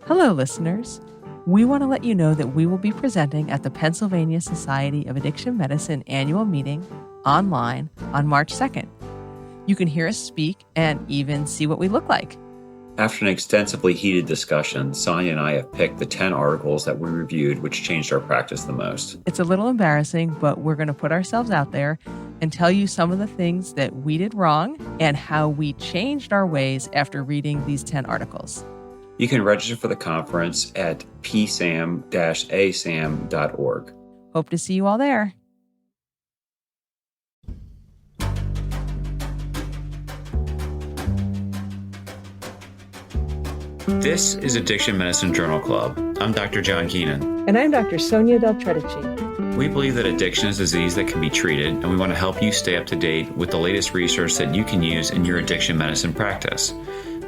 Hello, listeners. We want to let you know that we will be presenting at the Pennsylvania Society of Addiction Medicine annual meeting online on March 2nd. You can hear us speak and even see what we look like. After an extensively heated discussion, Sonya and I have picked the 10 articles that we reviewed which changed our practice the most. It's a little embarrassing, but we're going to put ourselves out there and tell you some of the things that we did wrong and how we changed our ways after reading these 10 articles. You can register for the conference at psam-asam.org. Hope to see you all there. This is Addiction Medicine Journal Club. I'm Dr. John Keenan. And I'm Dr. Sonya del Tredici. We believe that addiction is a disease that can be treated, and we want to help you stay up to date with the latest research that you can use in your addiction medicine practice.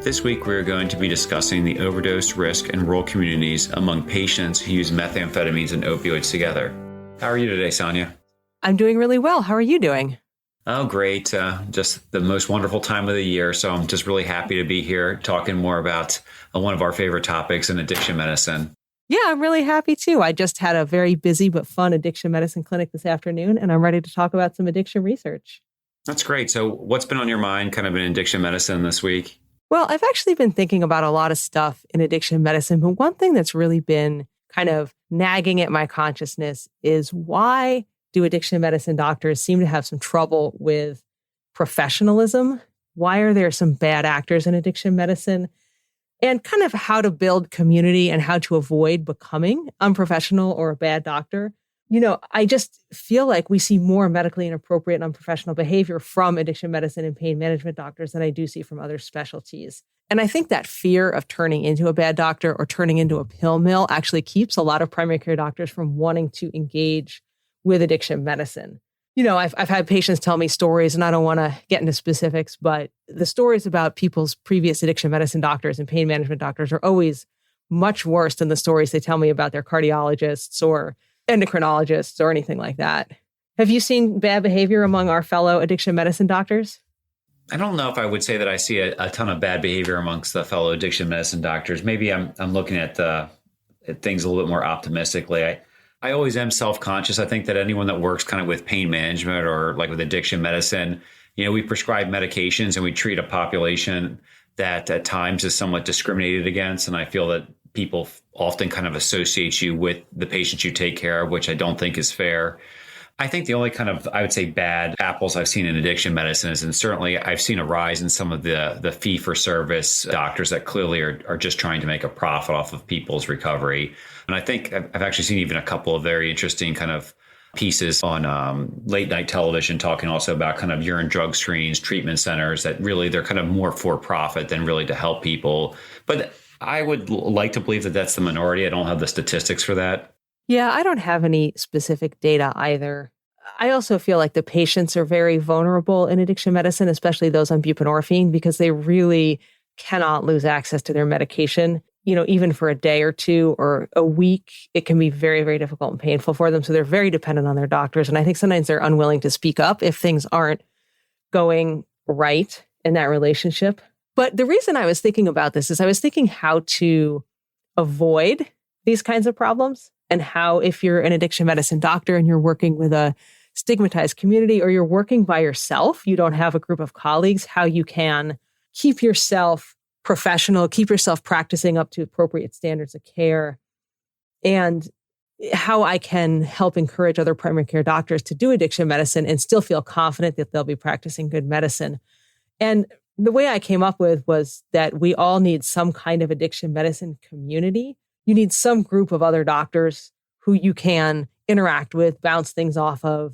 This week, we're going to be discussing the overdose risk in rural communities among patients who use methamphetamines and opioids together. How are you today, Sonya? I'm doing really well. How are you doing? Oh, great. Just the most wonderful time of the year. So I'm just really happy to be here talking more about one of our favorite topics in addiction medicine. Yeah, I'm really happy too. I just had a very busy but fun addiction medicine clinic this afternoon, and I'm ready to talk about some addiction research. That's great. So what's been on your mind kind of in addiction medicine this week? Well, I've actually been thinking about a lot of stuff in addiction medicine, but one thing that's really been kind of nagging at my consciousness is why do addiction medicine doctors seem to have some trouble with professionalism? Why are there some bad actors in addiction medicine? And kind of how to build community and how to avoid becoming unprofessional or a bad doctor. You know, I just feel like we see more medically inappropriate and unprofessional behavior from addiction medicine and pain management doctors than I do see from other specialties. And I think that fear of turning into a bad doctor or turning into a pill mill actually keeps a lot of primary care doctors from wanting to engage with addiction medicine. You know, I've had patients tell me stories, and I don't want to get into specifics, but the stories about people's previous addiction medicine doctors and pain management doctors are always much worse than the stories they tell me about their cardiologists or endocrinologists or anything like that. Have you seen bad behavior among our fellow addiction medicine doctors? I don't know if I would say that I see a ton of bad behavior amongst the fellow addiction medicine doctors. Maybe I'm looking at things a little bit more optimistically. I always am self-conscious. I think that anyone that works kind of with pain management or like with addiction medicine, you know, we prescribe medications and we treat a population that at times is somewhat discriminated against. And I feel that people often kind of associate you with the patients you take care of, which I don't think is fair. I think the only kind of, I would say, bad apples I've seen in addiction medicine is, and certainly I've seen a rise in some of the fee-for-service doctors that clearly are just trying to make a profit off of people's recovery. And I think I've actually seen even a couple of very interesting kind of pieces on late night television talking also about kind of urine drug screens, treatment centers that really they're kind of more for profit than really to help people. But I would like to believe that that's the minority. I don't have the statistics for that. Yeah, I don't have any specific data either. I also feel like the patients are very vulnerable in addiction medicine, especially those on buprenorphine, because they really cannot lose access to their medication. You know, even for a day or two or a week, it can be very, very difficult and painful for them. So they're very dependent on their doctors. And I think sometimes they're unwilling to speak up if things aren't going right in that relationship. But the reason I was thinking about this is I was thinking how to avoid these kinds of problems and how, if you're an addiction medicine doctor and you're working with a stigmatized community or you're working by yourself, you don't have a group of colleagues, how you can keep yourself professional, keep yourself practicing up to appropriate standards of care, and how I can help encourage other primary care doctors to do addiction medicine and still feel confident that they'll be practicing good medicine. And the way I came up with was that we all need some kind of addiction medicine community. You need some group of other doctors who you can interact with, bounce things off of,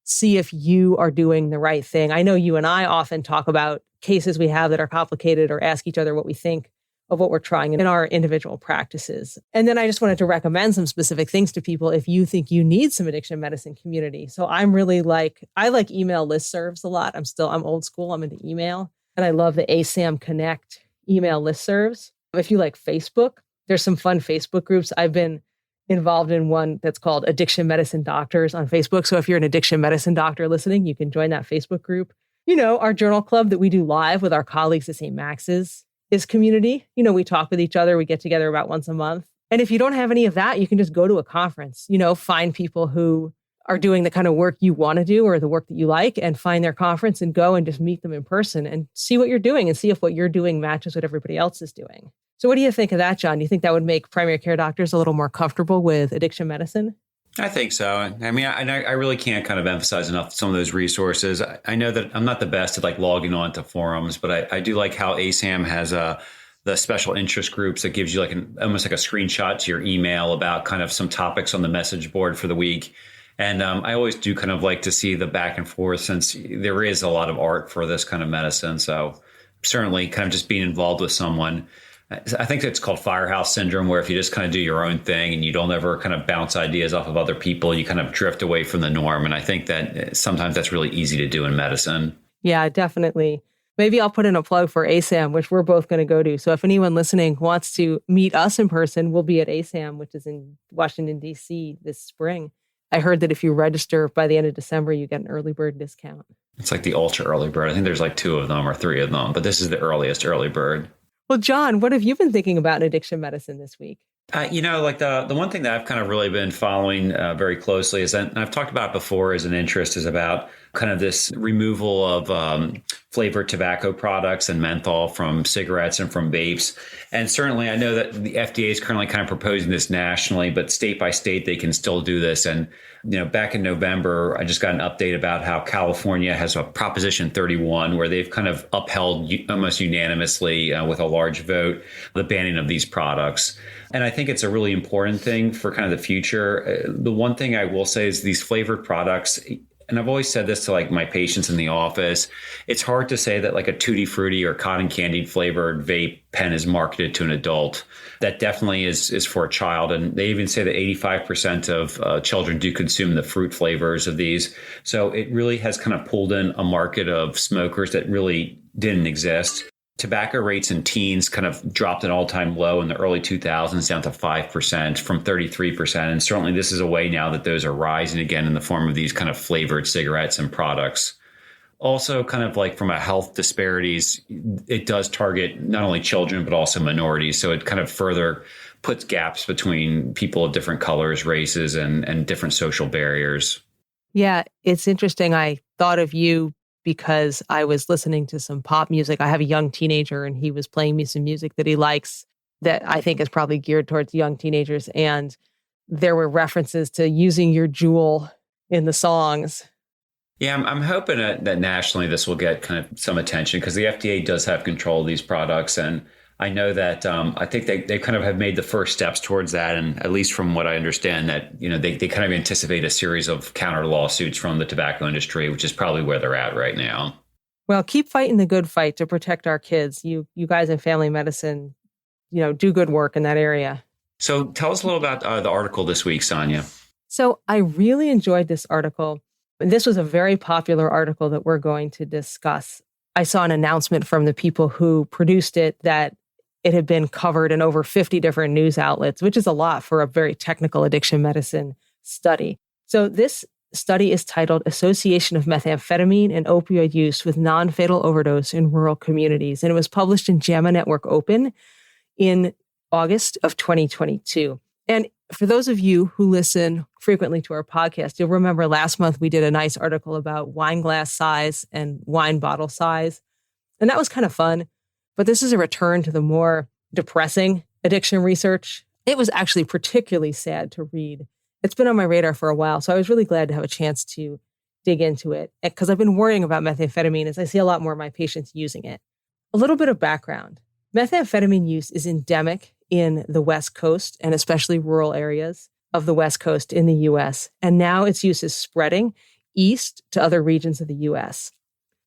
see if you are doing the right thing. I know you and I often talk about cases we have that are complicated or ask each other what we think of what we're trying in our individual practices. And then I just wanted to recommend some specific things to people if you think you need some addiction medicine community. So I like email listservs a lot. I'm old school. I'm into email. And I love the ASAM Connect email listservs. If you like Facebook, there's some fun Facebook groups. I've been involved in one that's called Addiction Medicine Doctors on Facebook. So if you're an addiction medicine doctor listening, you can join that Facebook group. You know, our journal club that we do live with our colleagues at St. Max's is community. We talk with each other. We get together about once a month. And if you don't have any of that, you can just go to a conference, find people who are doing the kind of work you want to do or the work that you like, and find their conference and go and just meet them in person and see what you're doing and see if what you're doing matches what everybody else is doing. So what do you think of that, John? Do you think that would make primary care doctors a little more comfortable with addiction medicine? I think so. I mean, I really can't kind of emphasize enough some of those resources. I know that I'm not the best at like logging on to forums, but I do like how ASAM has the special interest groups that gives you like almost like a screenshot to your email about kind of some topics on the message board for the week. And I always do kind of like to see the back and forth, since there is a lot of art for this kind of medicine. So certainly kind of just being involved with someone. I think it's called firehouse syndrome, where if you just kind of do your own thing and you don't ever kind of bounce ideas off of other people, you kind of drift away from the norm. And I think that sometimes that's really easy to do in medicine. Yeah, definitely. Maybe I'll put in a plug for ASAM, which we're both going to go to. So if anyone listening wants to meet us in person, we'll be at ASAM, which is in Washington, D.C. this spring. I heard that if you register by the end of December, you get an early bird discount. It's like the ultra early bird. I think there's like 2 of them or 3 of them, but this is the earliest early bird. Well, John, what have you been thinking about in addiction medicine this week? Like the one thing that I've kind of really been following very closely is, and I've talked about before as an interest, is about kind of this removal of flavored tobacco products and menthol from cigarettes and from vapes. And certainly I know that the FDA is currently kind of proposing this nationally, but state by state, they can still do this. And, back in November, I just got an update about how California has a Proposition 31 where they've kind of upheld almost unanimously with a large vote the banning of these products. And I think it's a really important thing for kind of the future. The one thing I will say is these flavored products, and I've always said this to like my patients in the office, it's hard to say that like a Tutti Frutti or cotton candy flavored vape pen is marketed to an adult. That definitely is for a child. And they even say that 85% of children do consume the fruit flavors of these. So it really has kind of pulled in a market of smokers that really didn't exist. Tobacco rates in teens kind of dropped an all-time low in the early 2000s down to 5% from 33%. And certainly this is a way now that those are rising again in the form of these kind of flavored cigarettes and products. Also, kind of like from a health disparities, it does target not only children, but also minorities. So it kind of further puts gaps between people of different colors, races, and different social barriers. Yeah, it's interesting. I thought of you because I was listening to some pop music. I have a young teenager and he was playing me some music that he likes that I think is probably geared towards young teenagers. And there were references to using your jewel in the songs. Yeah, I'm hoping that nationally this will get kind of some attention, because the FDA does have control of these products. And I know that I think they kind of have made the first steps towards that. And at least from what I understand, that, they kind of anticipate a series of counter lawsuits from the tobacco industry, which is probably where they're at right now. Well, keep fighting the good fight to protect our kids. You guys in family medicine, do good work in that area. So tell us a little about the article this week, Sonya. So I really enjoyed this article. This was a very popular article that we're going to discuss. I saw an announcement from the people who produced it that it had been covered in over 50 different news outlets, which is a lot for a very technical addiction medicine study. So this study is titled Association of Methamphetamine and Opioid Use with Non-Fatal Overdose in Rural Communities. And it was published in JAMA Network Open in August of 2022. And for those of you who listen frequently to our podcast, you'll remember last month we did a nice article about wine glass size and wine bottle size. And that was kind of fun. But this is a return to the more depressing addiction research. It was actually particularly sad to read. It's been on my radar for a while, so I was really glad to have a chance to dig into it, because I've been worrying about methamphetamine as I see a lot more of my patients using it. A little bit of background. Methamphetamine use is endemic in the West Coast, and especially rural areas of the West Coast in the U.S., and now its use is spreading east to other regions of the U.S.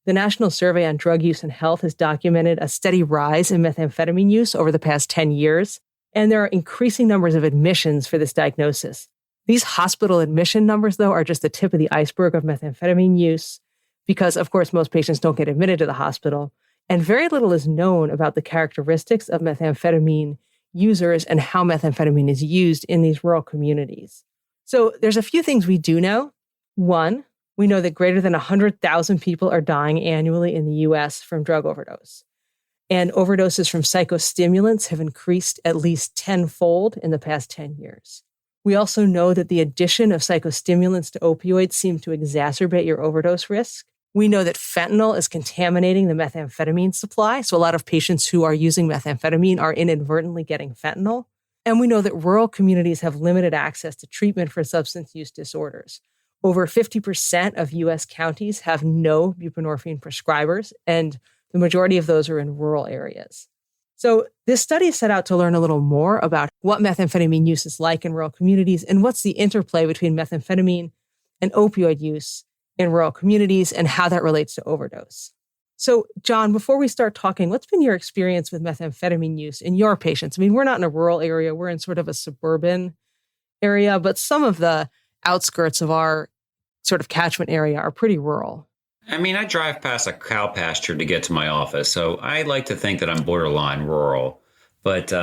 The National Survey on Drug Use and Health has documented a steady rise in methamphetamine use over the past 10 years, and there are increasing numbers of admissions for this diagnosis. These hospital admission numbers, though, are just the tip of the iceberg of methamphetamine use, because, of course, most patients don't get admitted to the hospital, and very little is known about the characteristics of methamphetamine users and how methamphetamine is used in these rural communities. So there's a few things we do know. One, we know that greater than 100,000 people are dying annually in the U.S. from drug overdose. And overdoses from psychostimulants have increased at least tenfold in the past 10 years. We also know that the addition of psychostimulants to opioids seem to exacerbate your overdose risk. We know that fentanyl is contaminating the methamphetamine supply. So a lot of patients who are using methamphetamine are inadvertently getting fentanyl. And we know that rural communities have limited access to treatment for substance use disorders. Over 50% of U.S. counties have no buprenorphine prescribers, and the majority of those are in rural areas. So this study set out to learn a little more about what methamphetamine use is like in rural communities and what's the interplay between methamphetamine and opioid use in rural communities and how that relates to overdose. So, John, before we start talking, what's been your experience with methamphetamine use in your patients? I mean, we're not in a rural area. We're in sort of a suburban area, but some of the outskirts of our sort of catchment area are pretty rural. I mean, I drive past a cow pasture to get to my office, so I like to think that I'm borderline rural. But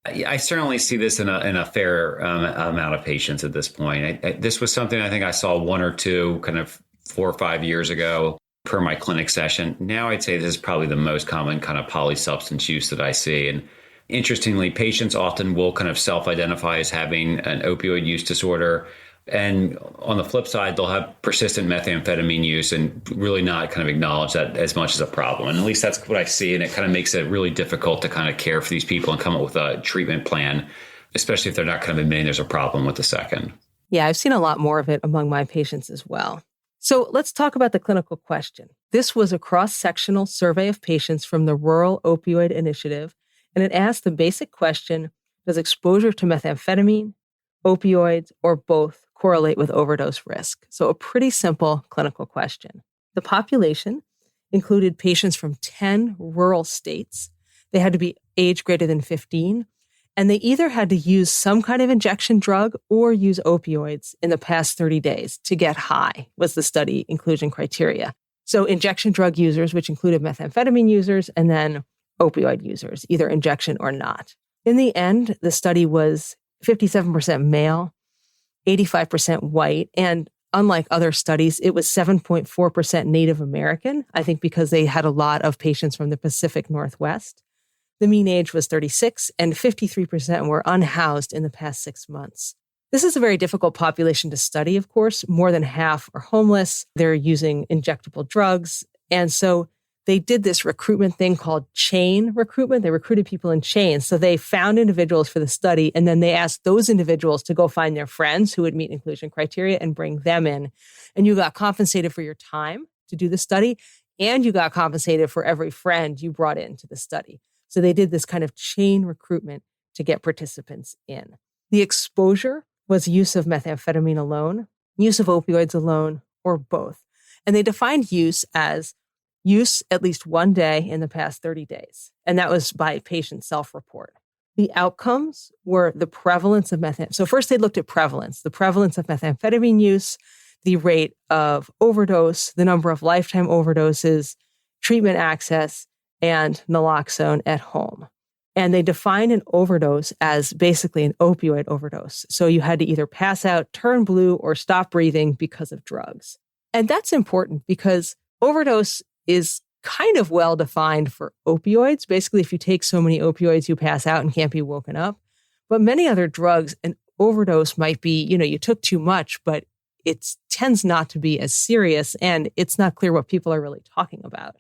I certainly see this in a fair amount of patients at this point. This was something I think I saw one or two kind of 4 or 5 years ago per my clinic session. Now I'd say this is probably the most common kind of polysubstance use that I see. And interestingly, patients often will kind of self-identify as having an opioid use disorder. And on the flip side, they'll have persistent methamphetamine use and really not kind of acknowledge that as much as a problem. And at least that's what I see. And it kind of makes it really difficult to kind of care for these people and come up with a treatment plan, especially if they're not kind of admitting there's a problem with the second. Yeah, I've seen a lot more of it among my patients as well. So let's talk about the clinical question. This was a cross-sectional survey of patients from the Rural Opioid Initiative, and it asked the basic question, does exposure to methamphetamine, opioids, or both correlate with overdose risk? So a pretty simple clinical question. The population included patients from 10 rural states. They had to be age greater than 15, and they either had to use some kind of injection drug or use opioids in the past 30 days to get high, was the study inclusion criteria. So injection drug users, which included methamphetamine users, and then opioid users, either injection or not. In the end, the study was 57% male, 85% white, and unlike other studies, it was 7.4% Native American, I think because they had a lot of patients from the Pacific Northwest. The mean age was 36, and 53% were unhoused in the past 6 months. This is a very difficult population to study, of course. More than half are homeless. They're using injectable drugs. And so they did this recruitment thing called chain recruitment. They recruited people in chains. So they found individuals for the study, and then they asked those individuals to go find their friends who would meet inclusion criteria and bring them in. And you got compensated for your time to do the study, and you got compensated for every friend you brought into the study. So they did this kind of chain recruitment to get participants in. The exposure was use of methamphetamine alone, use of opioids alone, or both. And they defined use as use at least one day in the past 30 days. And that was by patient self-report. The outcomes were the prevalence of methamphetamine. So first they looked at prevalence, the prevalence of methamphetamine use, the rate of overdose, the number of lifetime overdoses, treatment access, and naloxone at home. And they defined an overdose as basically an opioid overdose. So you had to either pass out, turn blue, or stop breathing because of drugs. And that's important because overdose is kind of well defined for opioids. Basically, if you take so many opioids, you pass out and can't be woken up. But many other drugs, an overdose might be, you took too much, but it tends not to be as serious, and it's not clear what people are really talking about.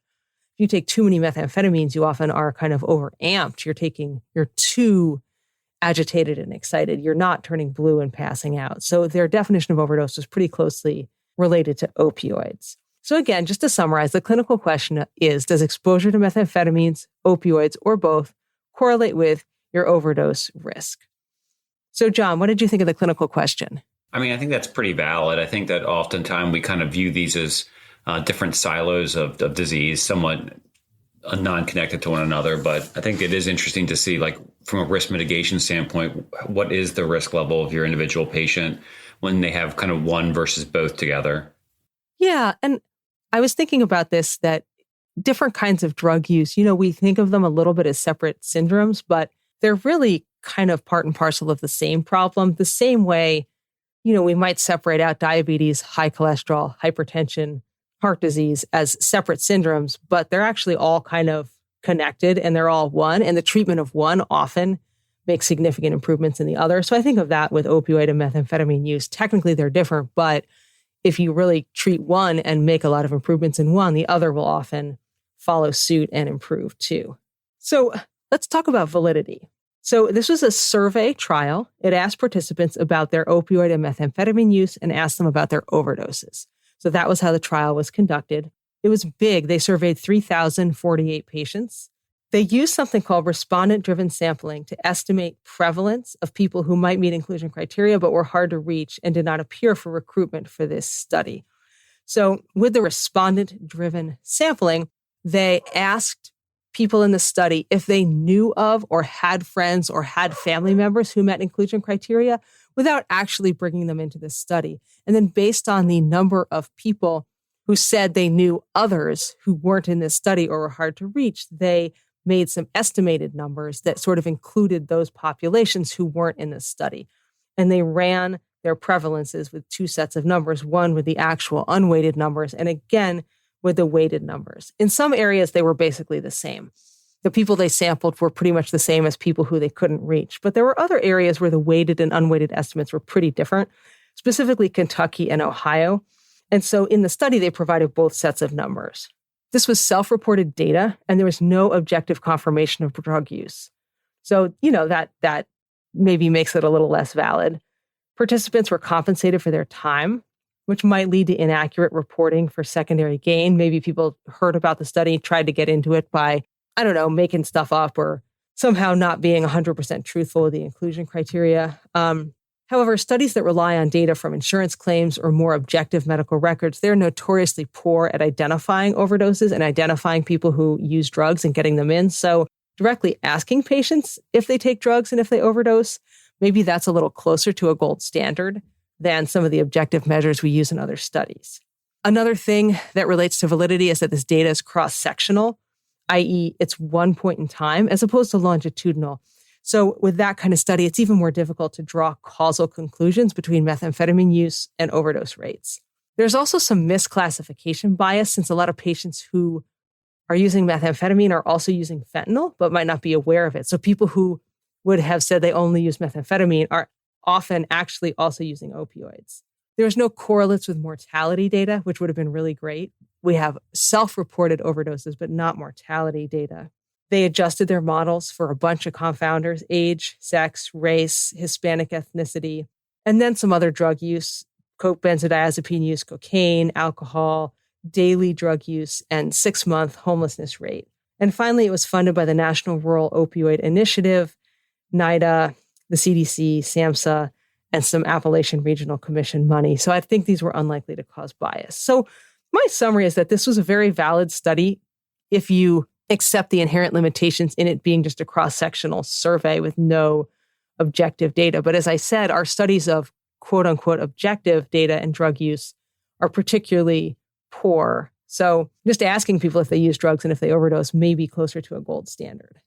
If you take too many methamphetamines, you often are kind of overamped. You're too agitated and excited. You're not turning blue and passing out. So their definition of overdose is pretty closely related to opioids. So again, just to summarize, the clinical question is, does exposure to methamphetamines, opioids, or both correlate with your overdose risk? So John, what did you think of the clinical question? I mean, I think that's pretty valid. I think that oftentimes we kind of view these as different silos of disease, somewhat non-connected to one another. But I think it is interesting to see, like, from a risk mitigation standpoint, what is the risk level of your individual patient when they have kind of one versus both together? Yeah. And I was thinking about this, that different kinds of drug use, we think of them a little bit as separate syndromes, but they're really kind of part and parcel of the same problem. The same way, we might separate out diabetes, high cholesterol, hypertension, heart disease as separate syndromes, but they're actually all kind of connected and they're all one, and the treatment of one often makes significant improvements in the other. So I think of that with opioid and methamphetamine use. Technically, they're different, but if you really treat one and make a lot of improvements in one, the other will often follow suit and improve too. So let's talk about validity. So this was a survey trial. It asked participants about their opioid and methamphetamine use and asked them about their overdoses. So that was how the trial was conducted. It was big. They surveyed 3,048 patients. They used something called respondent-driven sampling to estimate prevalence of people who might meet inclusion criteria but were hard to reach and did not appear for recruitment for this study. So with the respondent-driven sampling, they asked people in the study if they knew of or had friends or had family members who met inclusion criteria without actually bringing them into this study. And then based on the number of people who said they knew others who weren't in this study or were hard to reach, they made some estimated numbers that sort of included those populations who weren't in this study. And they ran their prevalences with two sets of numbers, one with the actual unweighted numbers, and again, with the weighted numbers. In some areas, they were basically the same. The people they sampled were pretty much the same as people who they couldn't reach. But there were other areas where the weighted and unweighted estimates were pretty different, specifically Kentucky and Ohio. And so in the study, they provided both sets of numbers. This was self-reported data, and there was no objective confirmation of drug use. So, that maybe makes it a little less valid. Participants were compensated for their time, which might lead to inaccurate reporting for secondary gain. Maybe people heard about the study, tried to get into it by, making stuff up or somehow not being 100% truthful with the inclusion criteria. However, studies that rely on data from insurance claims or more objective medical records, they're notoriously poor at identifying overdoses and identifying people who use drugs and getting them in. So directly asking patients if they take drugs and if they overdose, maybe that's a little closer to a gold standard than some of the objective measures we use in other studies. Another thing that relates to validity is that this data is cross-sectional, i.e. it's one point in time as opposed to longitudinal. So with that kind of study, it's even more difficult to draw causal conclusions between methamphetamine use and overdose rates. There's also some misclassification bias since a lot of patients who are using methamphetamine are also using fentanyl, but might not be aware of it. So people who would have said they only use methamphetamine are often actually also using opioids. There's no correlates with mortality data, which would have been really great. We have self-reported overdoses, but not mortality data. They adjusted their models for a bunch of confounders: age, sex, race, Hispanic ethnicity, and then some other drug use, coke benzodiazepine use, cocaine, alcohol, daily drug use, and 6-month homelessness rate. And finally, it was funded by the National Rural Opioid Initiative, NIDA, the CDC, SAMHSA, and some Appalachian Regional Commission money. So I think these were unlikely to cause bias. So my summary is that this was a very valid study if you accept the inherent limitations in it being just a cross-sectional survey with no objective data. But as I said, our studies of quote-unquote objective data and drug use are particularly poor. So just asking people if they use drugs and if they overdose may be closer to a gold standard.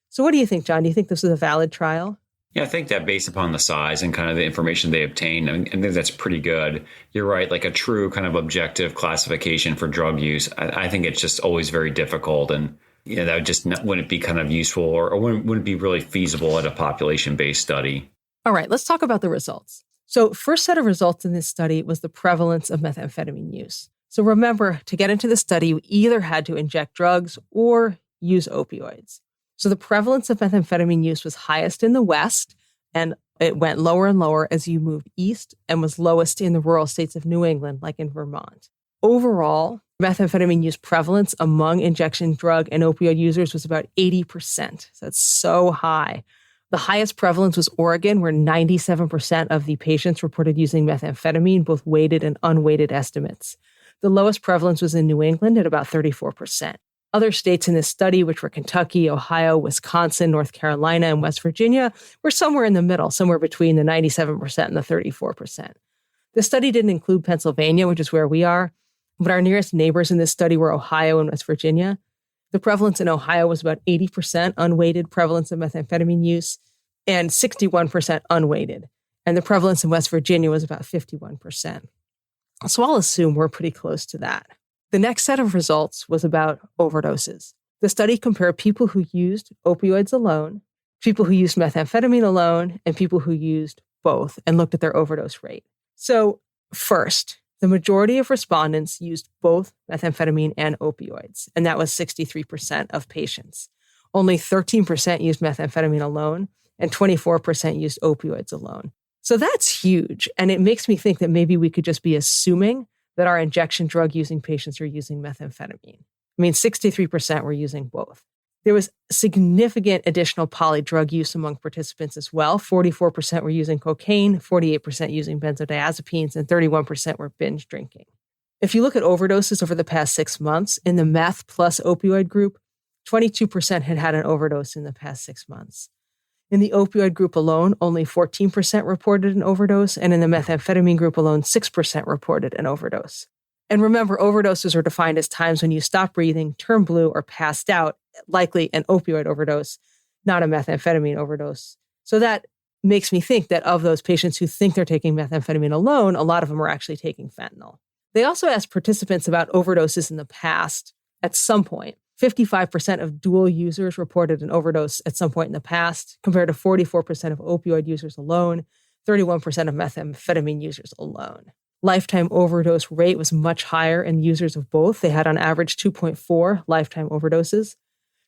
So what do you think, John? Do you think this was a valid trial? Yeah, I think that based upon the size and kind of the information they obtained, I think that's pretty good. You're right, like a true kind of objective classification for drug use, I think it's just always very difficult. And that would just wouldn't be kind of useful or wouldn't be really feasible at a population-based study. All right, let's talk about the results. So first set of results in this study was the prevalence of methamphetamine use. So remember, to get into the study, you either had to inject drugs or use opioids. So the prevalence of methamphetamine use was highest in the West, and it went lower and lower as you moved east and was lowest in the rural states of New England, like in Vermont. Overall, methamphetamine use prevalence among injection drug and opioid users was about 80%. So that's so high. The highest prevalence was Oregon, where 97% of the patients reported using methamphetamine, both weighted and unweighted estimates. The lowest prevalence was in New England at about 34%. Other states in this study, which were Kentucky, Ohio, Wisconsin, North Carolina, and West Virginia, were somewhere in the middle, somewhere between the 97% and the 34%. The study didn't include Pennsylvania, which is where we are, but our nearest neighbors in this study were Ohio and West Virginia. The prevalence in Ohio was about 80% unweighted prevalence of methamphetamine use and 61% unweighted. And the prevalence in West Virginia was about 51%. So I'll assume we're pretty close to that. The next set of results was about overdoses. The study compared people who used opioids alone, people who used methamphetamine alone, and people who used both, and looked at their overdose rate. So first, the majority of respondents used both methamphetamine and opioids, and that was 63% of patients. Only 13% used methamphetamine alone, and 24% used opioids alone. So that's huge, and it makes me think that maybe we could just be assuming that our injection drug-using patients are using methamphetamine. I mean, 63% were using both. There was significant additional poly drug use among participants as well. 44% were using cocaine, 48% using benzodiazepines, and 31% were binge drinking. If you look at overdoses over the past 6 months, in the meth plus opioid group, 22% had had an overdose in the past 6 months. In the opioid group alone, only 14% reported an overdose, and in the methamphetamine group alone, 6% reported an overdose. And remember, overdoses are defined as times when you stop breathing, turn blue, or passed out, likely an opioid overdose, not a methamphetamine overdose. So that makes me think that of those patients who think they're taking methamphetamine alone, a lot of them are actually taking fentanyl. They also asked participants about overdoses in the past at some point. 55% of dual users reported an overdose at some point in the past, compared to 44% of opioid users alone, 31% of methamphetamine users alone. Lifetime overdose rate was much higher in users of both. They had on average 2.4 lifetime overdoses,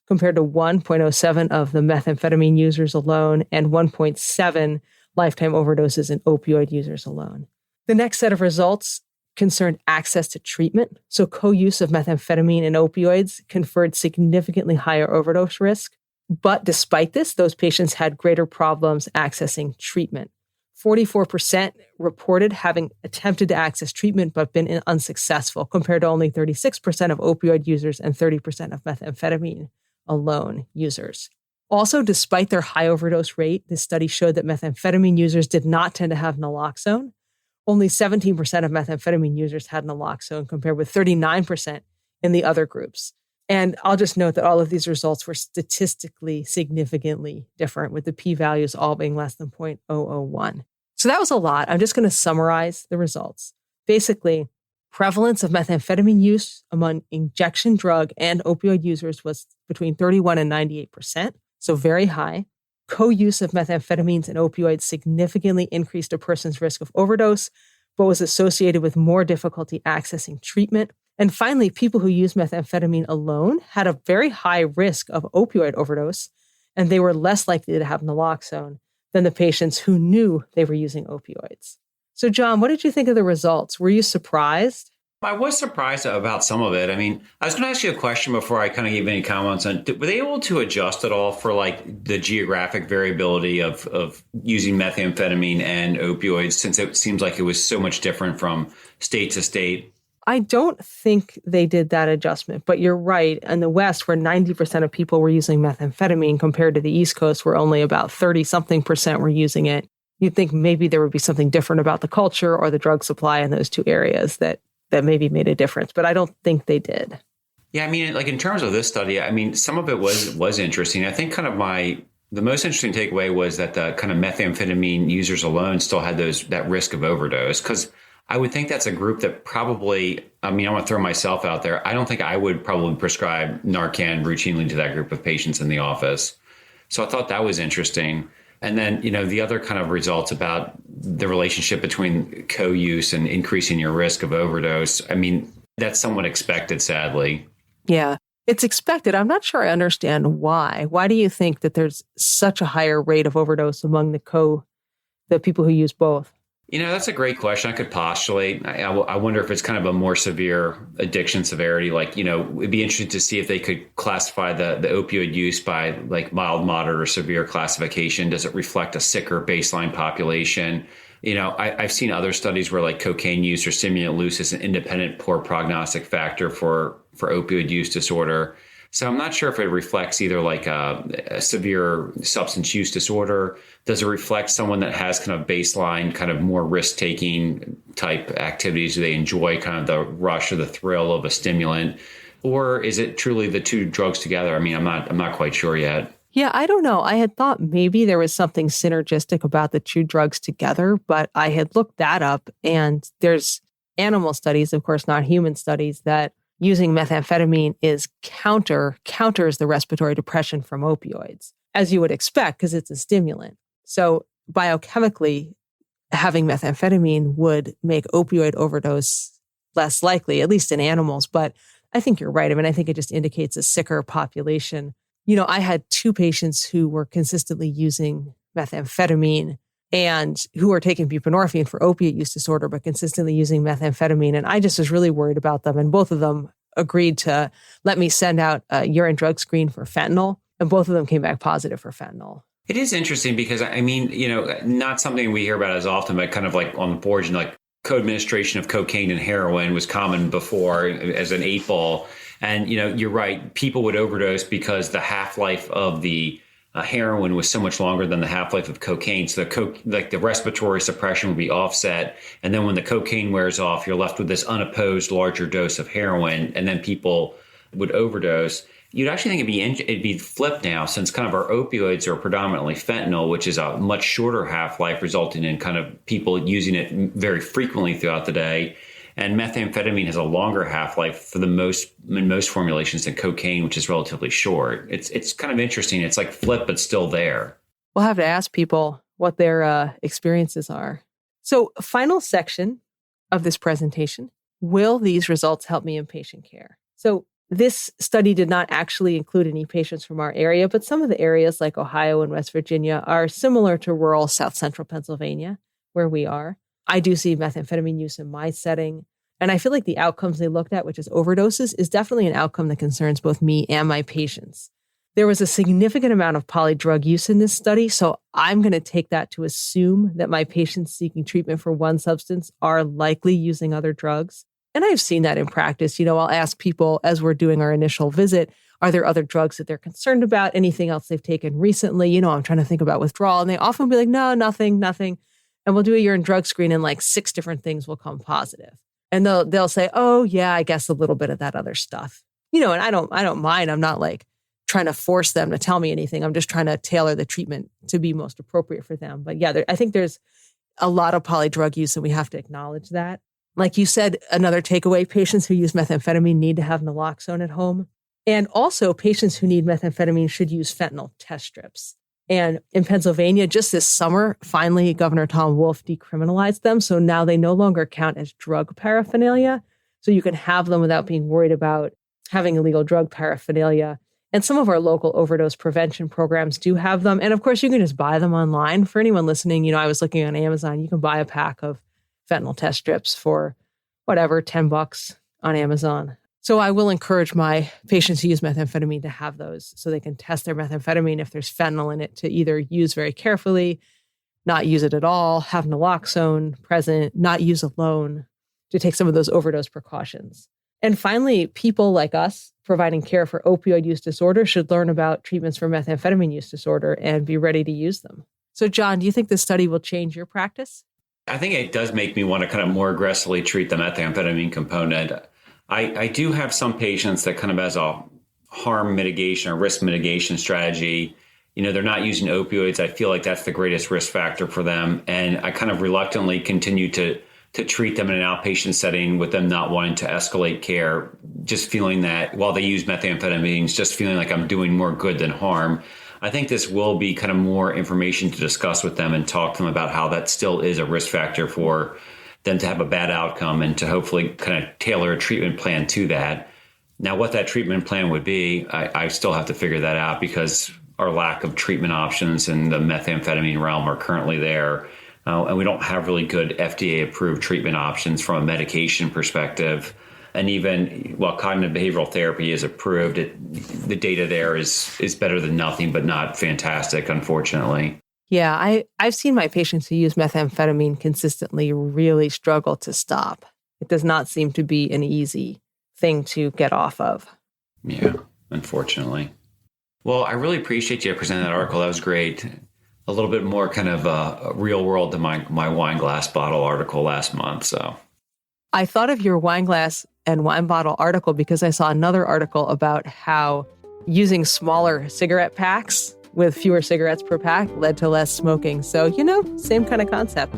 compared to 1.07 of the methamphetamine users alone and 1.7 lifetime overdoses in opioid users alone. The next set of results concerned access to treatment. So co-use of methamphetamine and opioids conferred significantly higher overdose risk. But despite this, those patients had greater problems accessing treatment. 44% reported having attempted to access treatment but been unsuccessful, compared to only 36% of opioid users and 30% of methamphetamine alone users. Also, despite their high overdose rate, this study showed that methamphetamine users did not tend to have naloxone. Only 17% of methamphetamine users had naloxone, compared with 39% in the other groups. And I'll just note that all of these results were statistically significantly different, with the p-values all being less than 0.001. So that was a lot. I'm just going to summarize the results. Basically, prevalence of methamphetamine use among injection drug and opioid users was between 31 and 98%, so very high. Co-use of methamphetamines and opioids significantly increased a person's risk of overdose, but was associated with more difficulty accessing treatment. And finally, people who use methamphetamine alone had a very high risk of opioid overdose, and they were less likely to have naloxone than the patients who knew they were using opioids. So, John, what did you think of the results? Were you surprised? I was surprised about some of it. I mean, I was going to ask you a question before I kind of gave any comments on, were they able to adjust at all for like the geographic variability of using methamphetamine and opioids, since it seems like it was so much different from state to state? I don't think they did that adjustment, but you're right. In the West, where 90% of people were using methamphetamine compared to the East Coast, where only about 30-something% were using it, you'd think maybe there would be something different about the culture or the drug supply in those two areas that maybe made a difference, but I don't think they did. Yeah, I mean, like in terms of this study, I mean, some of it was interesting. I think kind of the most interesting takeaway was that the kind of methamphetamine users alone still had that risk of overdose, because I would think that's a group that probably, I mean, I want to throw myself out there. I don't think I would probably prescribe Narcan routinely to that group of patients in the office. So I thought that was interesting. And then, the other kind of results about the relationship between co-use and increasing your risk of overdose, I mean, that's somewhat expected, sadly. Yeah, it's expected. I'm not sure I understand why. Why do you think that there's such a higher rate of overdose among the people who use both? That's a great question. I could postulate. I wonder if it's kind of a more severe addiction severity. Like, it'd be interesting to see if they could classify the opioid use by like mild, moderate, or severe classification. Does it reflect a sicker baseline population? I've seen other studies where like cocaine use or stimulant use is an independent poor prognostic factor for opioid use disorder. So I'm not sure if it reflects either like a severe substance use disorder. Does it reflect someone that has kind of baseline, kind of more risk-taking type activities? Do they enjoy kind of the rush or the thrill of a stimulant? Or is it truly the two drugs together? I mean, I'm not quite sure yet. Yeah, I don't know. I had thought maybe there was something synergistic about the two drugs together, but I had looked that up, and there's animal studies, of course, not human studies, that using methamphetamine is counters the respiratory depression from opioids, as you would expect, because it's a stimulant. So biochemically, having methamphetamine would make opioid overdose less likely, at least in animals. But I think you're right. I mean, I think it just indicates a sicker population. I had 2 patients who were consistently using methamphetamine and who were taking buprenorphine for opiate use disorder, but consistently using methamphetamine. And I just was really worried about them. And both of them agreed to let me send out a urine drug screen for fentanyl. And both of them came back positive for fentanyl. It is interesting because, I mean, not something we hear about as often, but kind of like on the boards, like co-administration of cocaine and heroin was common before as an 8-ball. And, you're right. People would overdose because the half-life of the heroin was so much longer than the half-life of cocaine. So the respiratory suppression would be offset. And then when the cocaine wears off, you're left with this unopposed larger dose of heroin. And then people would overdose. You'd actually think it'd be flipped now, since kind of our opioids are predominantly fentanyl, which is a much shorter half-life, resulting in kind of people using it very frequently throughout the day. And methamphetamine has a longer half-life in most formulations than cocaine, which is relatively short. It's kind of interesting. It's like flip, but still there. We'll have to ask people what their experiences are. So, final section of this presentation: will these results help me in patient care? So, this study did not actually include any patients from our area, but some of the areas like Ohio and West Virginia are similar to rural South Central Pennsylvania, where we are. I do see methamphetamine use in my setting. And I feel like the outcomes they looked at, which is overdoses, is definitely an outcome that concerns both me and my patients. There was a significant amount of polydrug use in this study, so I'm going to take that to assume that my patients seeking treatment for one substance are likely using other drugs. And I've seen that in practice. I'll ask people as we're doing our initial visit, are there other drugs that they're concerned about? Anything else they've taken recently? I'm trying to think about withdrawal. And they often be like, no, nothing. And we'll do a urine drug screen and like 6 different things will come positive. And they'll say, oh yeah, I guess a little bit of that other stuff. And I don't mind. I'm not like trying to force them to tell me anything. I'm just trying to tailor the treatment to be most appropriate for them. But yeah, I think there's a lot of polydrug use, and we have to acknowledge that. Like you said, another takeaway, patients who use methamphetamine need to have naloxone at home. And also patients who need methamphetamine should use fentanyl test strips. And in Pennsylvania, just this summer, finally, Governor Tom Wolf decriminalized them. So now they no longer count as drug paraphernalia. So you can have them without being worried about having illegal drug paraphernalia. And some of our local overdose prevention programs do have them. And of course, you can just buy them online. For anyone listening, I was looking on Amazon, you can buy a pack of fentanyl test strips for whatever, $10 on Amazon. So I will encourage my patients who use methamphetamine to have those so they can test their methamphetamine if there's fentanyl in it, to either use very carefully, not use it at all, have naloxone present, not use alone, to take some of those overdose precautions. And finally, people like us providing care for opioid use disorder should learn about treatments for methamphetamine use disorder and be ready to use them. So John, do you think this study will change your practice? I think it does make me want to kind of more aggressively treat the methamphetamine component. I do have some patients that kind of as a harm mitigation or risk mitigation strategy, they're not using opioids. I feel like that's the greatest risk factor for them. And I kind of reluctantly continue to treat them in an outpatient setting with them not wanting to escalate care, just feeling that while they use methamphetamines, just feeling like I'm doing more good than harm. I think this will be kind of more information to discuss with them and talk to them about how that still is a risk factor for them to have a bad outcome, and to hopefully kind of tailor a treatment plan to that. Now, what that treatment plan would be, I still have to figure that out, because our lack of treatment options in the methamphetamine realm are currently there. And we don't have really good FDA-approved treatment options from a medication perspective. And even while cognitive behavioral therapy is approved, the data there is better than nothing, but not fantastic, unfortunately. Yeah, I've seen my patients who use methamphetamine consistently really struggle to stop. It does not seem to be an easy thing to get off of. Yeah, unfortunately. Well, I really appreciate you presenting that article. That was great. A little bit more kind of real world than my wine glass bottle article last month. So I thought of your wine glass and wine bottle article because I saw another article about how using smaller cigarette packs with fewer cigarettes per pack led to less smoking. So, same kind of concept.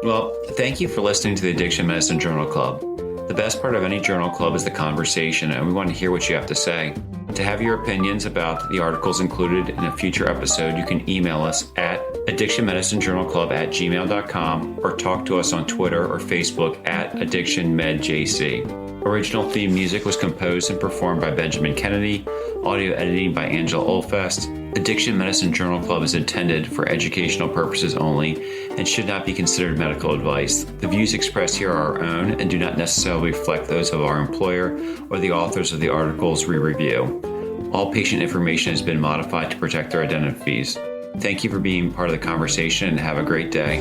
Well, thank you for listening to the Addiction Medicine Journal Club. The best part of any journal club is the conversation, and we want to hear what you have to say. To have your opinions about the articles included in a future episode, you can email us at addictionmedicinejournalclub@gmail.com or talk to us on Twitter or Facebook at addictionmedjc. Original theme music was composed and performed by Benjamin Kennedy, audio editing by Angela Olfest. Addiction Medicine Journal Club is intended for educational purposes only and should not be considered medical advice. The views expressed here are our own and do not necessarily reflect those of our employer or the authors of the articles we review. All patient information has been modified to protect their identities. Thank you for being part of the conversation and have a great day.